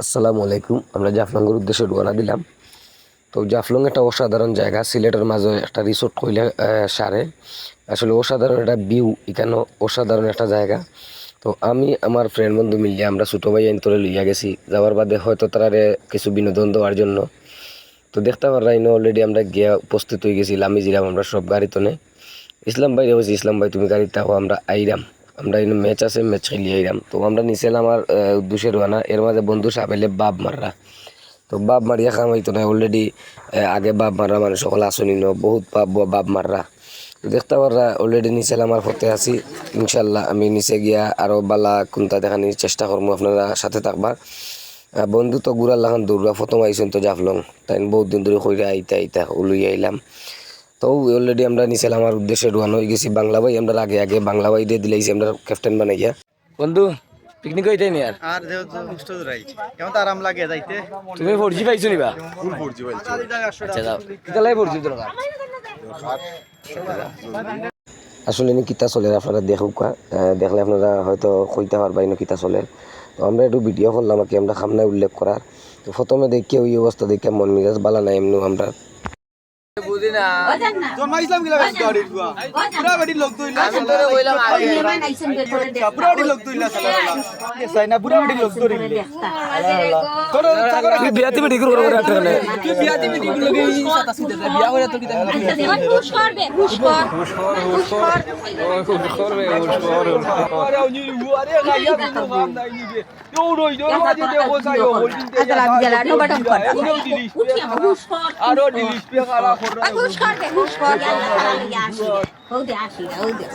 আসসালামু আলাইকুম। আমরা জাফলংয়ের উদ্দেশ্যে রওনা দিলাম। তো জাফলং একটা অসাধারণ জায়গা, সিলেটের মাঝে একটা রিসোর্ট কইলে সারে। আসলে অসাধারণ একটা ভিউ, এখানে অসাধারণ একটা জায়গা। তো আমি আমার ফ্রেন্ড বন্ধু মিলিয়ে আমরা ছোটো ভাই আইনতরে লইয়া গেছি, যাওয়ার বাদে হয়তো তারারে কিছু বিনোদন দেওয়ার জন্য। তো দেখতে পাররাই না, অলরেডি আমরা গিয়া উপস্থিত হয়ে গেছি, লামি জিরাম আমরা সব গাড়িতে নে। ইসলাম ভাই বলছি, ইসলাম ভাই তুমি গাড়িতে থাকো, আমরা আইরাম। আমরা এখানে ম্যাচ আছে, ম্যাচ খেলিয়ে আইরাম। তো আমরা নিচেলাম আমার উদ্দেশ্যে রোয়ানা। এর মাঝে বন্ধু সাপেলে বাপ মাররা। তো বাপ মারিয়া খাম হইতো না, অলরেডি আগে বাপ মাররা মানুষ সকল আসনি ন, বহুত বাপ মাররা। তো দেখতে পাররা অলরেডি নিচে আমার হতে আছি। ইনশাল্লাহ আমি নিচে গিয়া আরো বালা কোনটা দেখানোর চেষ্টা করবো, আপনারা সাথে থাকবার। বন্ধু তো গুড়ার লাগান দৌড়া প্রথম আইসেন তো জাফলং, তাই বহুত দিন ধরে কইরা আইতা আইতা উলুই আইলাম। তো অলরেডি আমরা নিচেলাম, আমার উদ্দেশ্যে রোয়ানো হয়ে গেছি। বাংলা ভাই আমরা আগে আগে বাংলা ভাই দিয়ে দিলাইছি আমরা ক্যাপ্টেন বানাইয়া। বন্ধু পিকনিক হইতে নি আর আর যেহেতু সুস্থ রাই কেমন তো আরাম লাগে যাইতে। তুমি 4G পাইছো নিবা? ফুল 4G পাইছো। আচ্ছা যাও, কিতালাই 4G দরকার। আসলে নি কিতা চলে আপনারা দেখুক, দেখলে আপনারা হয়তো কইতে পারবাই না কিতা চলে। তো আমরা একটু ভিডিও করলাম আর কি, আমরা সামনে উল্লেখ করার। তো প্রথমে দেখি ওই অবস্থা দেখে মন মেজাজ বালা নাই এমনি আমরা বুঝি না। জন্মাইছিলাম গিলা গাড়ি দুয়া পুরা গাড়ি লোক দইলা আমি তোরে কইলাম আগে পুরা গাড়ি লোক দইলা সাই না পুরা গাড়ি লোক দইলা তোর তুই বিয়াতে বেটি করে করে একটা না, তুই বিয়াতে মিটি গুলো গই সাতা সিতে বিয়া করে তো কিতা হুশ করবে হুশ কর হুশ কর করবে আরে উনি আরে গাইয়া কোনো কাম নাই নিবে দৌড়ই দৌড় দিয়ে দেখো সাইও আজলা গেলা নো বাটন কর উঠিয়া হুশ কর আরো ডিলিশ পে খালা হুশ করবে হুশ কর ইয়াল্লা ইয়াসি হৌদে আসি হৌদে